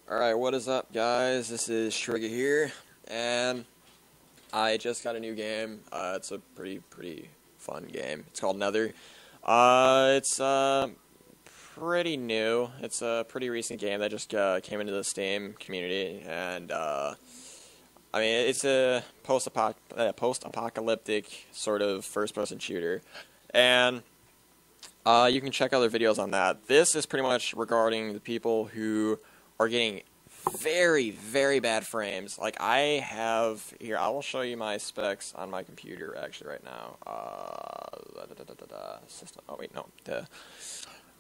Alright, what is up, guys? This is Trigger here, and I just got a new game. It's a pretty fun game. It's called Nether. It's pretty new. It's a pretty recent game that just came into the Steam community, and I mean, it's a post-apocalyptic sort of first-person shooter, and you can check other videos on that. This is pretty much regarding the people who are getting very bad frames. Like I have here, I will show you my specs on my computer actually right now. System. Oh wait, no.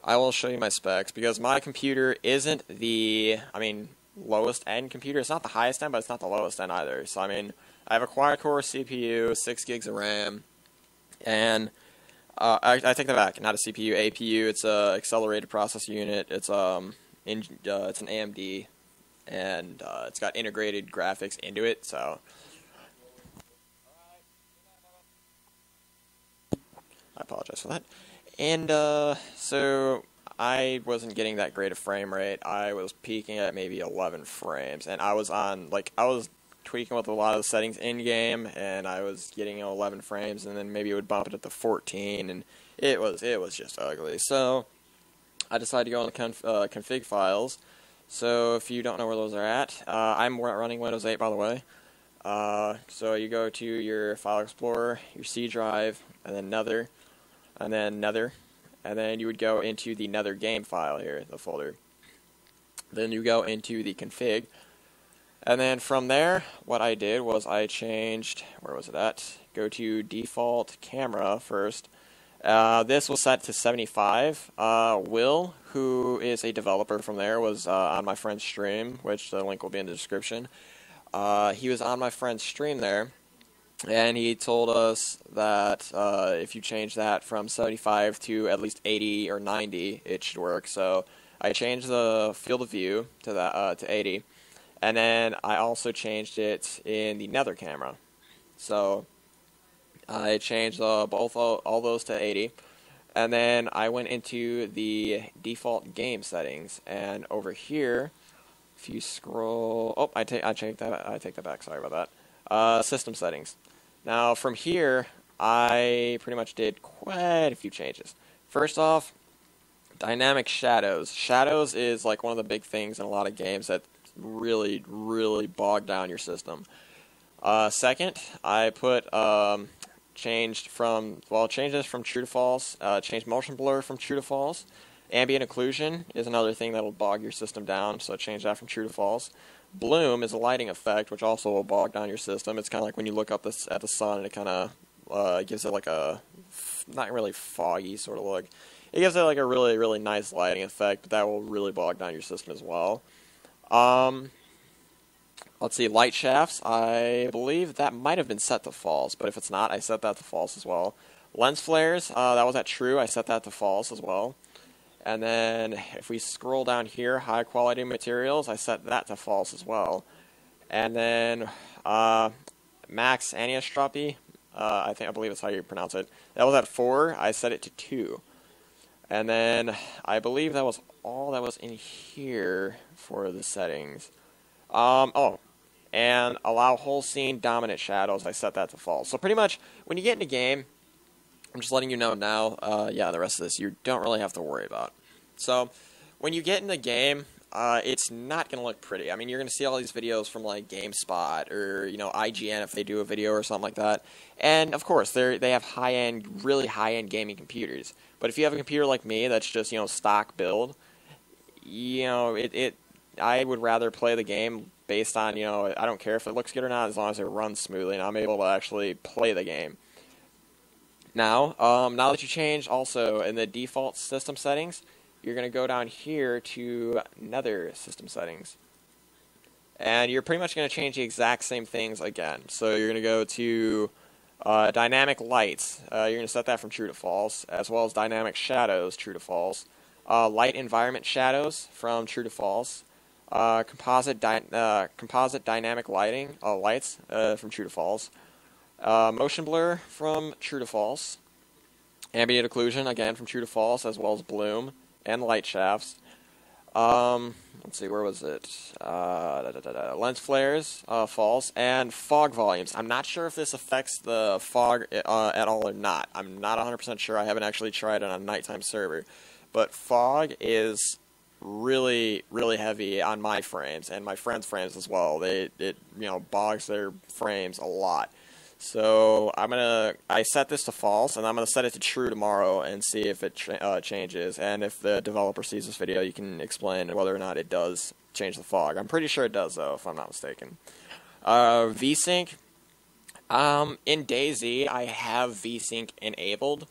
I will show you my specs because my computer isn't the, lowest end computer. It's not the highest end, but it's not the lowest end either. So I mean, I have a quad-core CPU, 6 gigs of RAM, and I take that back. Not a CPU, APU. It's a accelerated processor unit. It's it's an AMD, and it's got integrated graphics into it. So I apologize for that. And so I wasn't getting that great a frame rate. I was peaking at maybe 11 frames, and I was tweaking with a lot of the settings in game, and I was getting 11 frames, and then maybe it would bump it up to 14, and it was just ugly. So I decided to go on the config files. So if you don't know where those are at, I'm running Windows 8, by the way. So you go to your File Explorer, your C drive, and then Nether, and then you would go into the Nether game file here, the folder. Then you go into the config. And then from there, what I did was I changed, where was it at? Go to default camera first. This was set to 75. Will, who is a developer from there, was on my friend's stream, which the link will be in the description. He was on my friend's stream there, and he told us that if you change that from 75 to at least 80 or 90, it should work. So I changed the field of view to that to 80. And then I also changed it in the Nether camera. So I changed all those to 80. And then I went into the default game settings. And over here, if you scroll, I take that back. Sorry about that. System settings. Now from here, I pretty much did quite a few changes. First off, dynamic shadows. Shadows is like one of the big things in a lot of games that really bog down your system. Second, I put changed this from true to false. Changed motion blur from true to false. Ambient occlusion is another thing that will bog your system down, so change that from true to false. Bloom is a lighting effect, which also will bog down your system. It's kind of like when you look up at the sun, and it kind of gives it like a not really foggy sort of look. It gives it like a really nice lighting effect, but that will really bog down your system as well. Let's see, light shafts. I believe that might have been set to false, but if it's not, I set that to false as well. Lens flares, that was at true. I set that to false as well. And then if we scroll down here, high quality materials, I set that to false as well. And then max anisotropy, I believe that's how you pronounce it. That was at 4. I set it to 2. And then I believe that was all that was in here for the settings. And allow whole scene dominant shadows, I set that to false. So pretty much when you get in a game, I'm just letting you know now, yeah, the rest of this you don't really have to worry about. So when you get in the game, it's not going to look pretty. I mean, you're going to see all these videos from like GameSpot or, IGN if they do a video or something like that. And of course, they have really high-end gaming computers. But if you have a computer like me that's just, stock build, I would rather play the game based on, I don't care if it looks good or not, as long as it runs smoothly and I'm able to actually play the game. Now that you changed also in the default system settings, you're going to go down here to Nether system settings. And you're pretty much going to change the exact same things again. So you're going to go to dynamic lights. You're going to set that from true to false, as well as dynamic shadows, true to false. Light environment shadows from true to false. Composite dynamic lighting, lights from true to false. Motion blur from true to false. Ambient occlusion, again, from true to false, as well as bloom and light shafts. Let's see, where was it? Lens flares, false, and fog volumes. I'm not sure if this affects the fog at all or not. I'm not 100% sure. I haven't actually tried it on a nighttime server. But fog is really, really heavy on my frames and my friends' frames as well. It bogs their frames a lot. So I set this to false, and I'm gonna set it to true tomorrow and see if it changes. And if the developer sees this video, you can explain whether or not it does change the fog. I'm pretty sure it does, though, if I'm not mistaken. Vsync. In DayZ, I have Vsync enabled,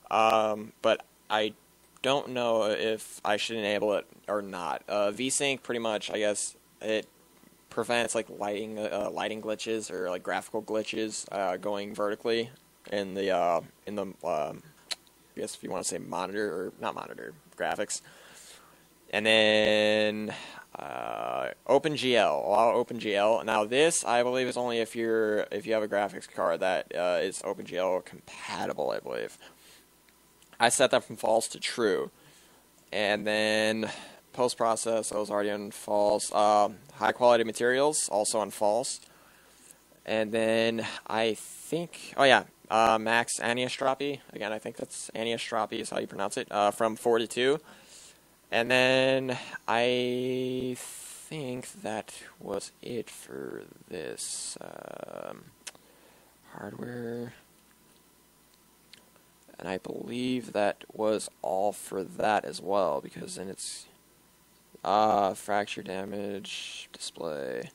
but I don't know if I should enable it or not. Vsync pretty much, I guess, it prevents like lighting glitches or like graphical glitches going vertically in the I guess if you want to say monitor or not monitor graphics. And then OpenGL, allow OpenGL. Now this I believe is only if you have a graphics card that is OpenGL compatible, I believe. I set that from false to true, and then post-process, I was already on false. High-quality materials, also on false. And then I think, max anisotropy. Again, I think that's anisotropy is how you pronounce it, from 42. And then I think that was it for this hardware. And I believe that was all for that as well, because then it's fracture damage, display,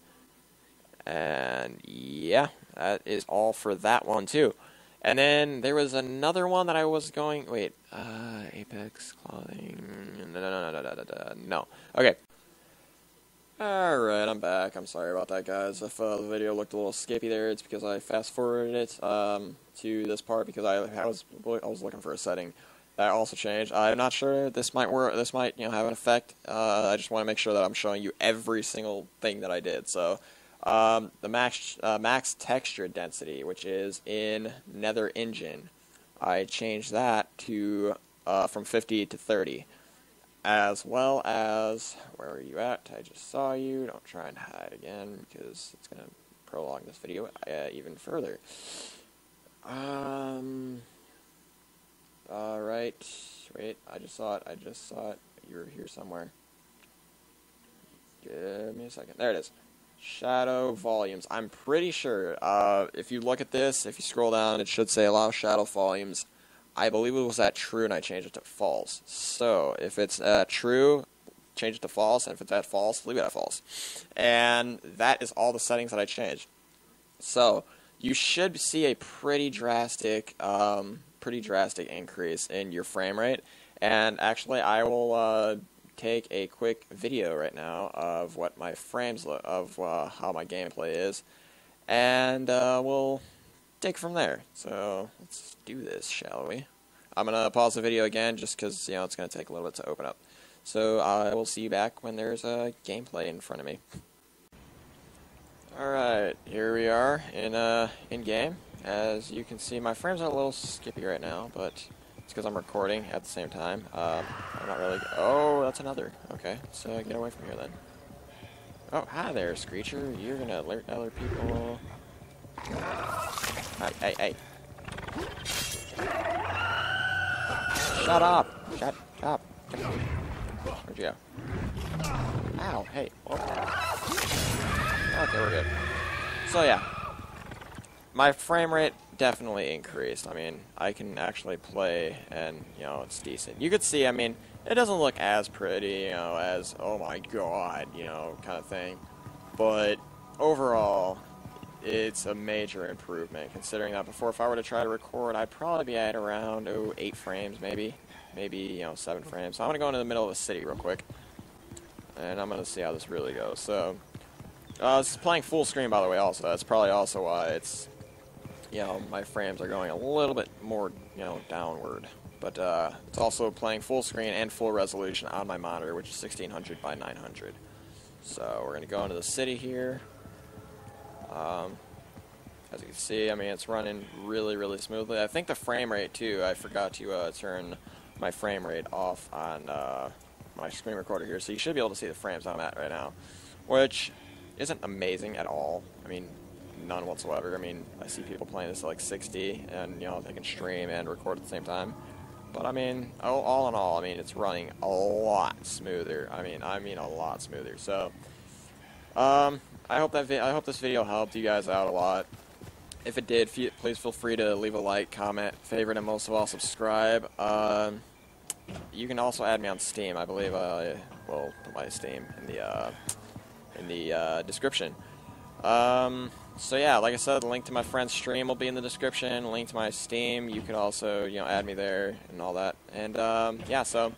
and yeah, that is all for that one too. And then there was another one that I was going, Apex clothing, no, okay. Alright, I'm back. I'm sorry about that, guys. If the video looked a little skippy there, it's because I fast-forwarded it to this part because I was looking for a setting that also changed. I'm not sure this might work. This might have an effect. I just want to make sure that I'm showing you every single thing that I did. So the max texture density, which is in Nether Engine, I changed that to from 50 to 30. As well as, where are you at? I just saw you. Don't try and hide again because it's going to prolong this video even further. Alright. Wait, I just saw it. You were here somewhere. Give me a second. There it is. Shadow volumes. I'm pretty sure, if you look at this, if you scroll down, it should say allow shadow volumes. I believe it was at true, and I changed it to false. So, if it's true, change it to false, and if it's at false, leave it at false. And that is all the settings that I changed. So, you should see a pretty drastic increase in your frame rate. And actually, I will take a quick video right now of what my frames look, of how my gameplay is, and we'll take from there. So let's do this, shall we? I'm gonna pause the video again just because it's gonna take a little bit to open up. So I will see you back when there's a gameplay in front of me. All right, here we are in game. As you can see, my frames are a little skippy right now, but it's because I'm recording at the same time. I'm not really. Oh, that's another. Okay, so get away from here then. Oh, hi there, Screecher. You're gonna alert other people. Hey. Shut up! Shut up! Where'd you go? Ow, hey. Okay, we're good. So yeah, my frame rate definitely increased. I mean, I can actually play and, it's decent. You could see, I mean, it doesn't look as pretty, as, oh my god, kind of thing. But overall, it's a major improvement, considering that before, if I were to try to record, I'd probably be at around 8 frames, maybe 7 frames. So I'm gonna go into the middle of a city real quick, and I'm gonna see how this really goes. So this is playing full screen, by the way. Also, that's probably also why it's my frames are going a little bit more downward. But it's also playing full screen and full resolution on my monitor, which is 1600 by 900. So we're gonna go into the city here. As you can see, I mean, it's running really, really smoothly. I think the frame rate too, I forgot to turn my frame rate off on my screen recorder here, so you should be able to see the frames I'm at right now, which isn't amazing at all. I mean, none whatsoever. I mean, I see people playing this at like 60, and you know, they can stream and record at the same time. But I mean, all in all, I mean, it's running a lot smoother. I mean a lot smoother. So, I hope this video helped you guys out a lot. If it did, please feel free to leave a like, comment, favorite, and most of all, subscribe. You can also add me on Steam. I believe I will put my Steam in the description. So yeah, like I said, the link to my friend's stream will be in the description. Link to my Steam. You can also, you know, add me there and all that. And yeah, so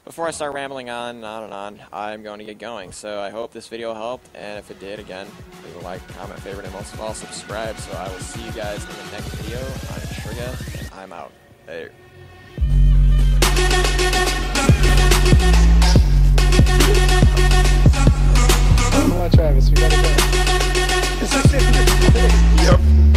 before I start rambling on and on, I'm going to get going. So I hope this video helped, and if it did, again, leave a like, comment, favorite, and most of all, subscribe. So I will see you guys in the next video. I'm Trigga, and I'm out. Later. Come on, Travis, we gotta go. Yep.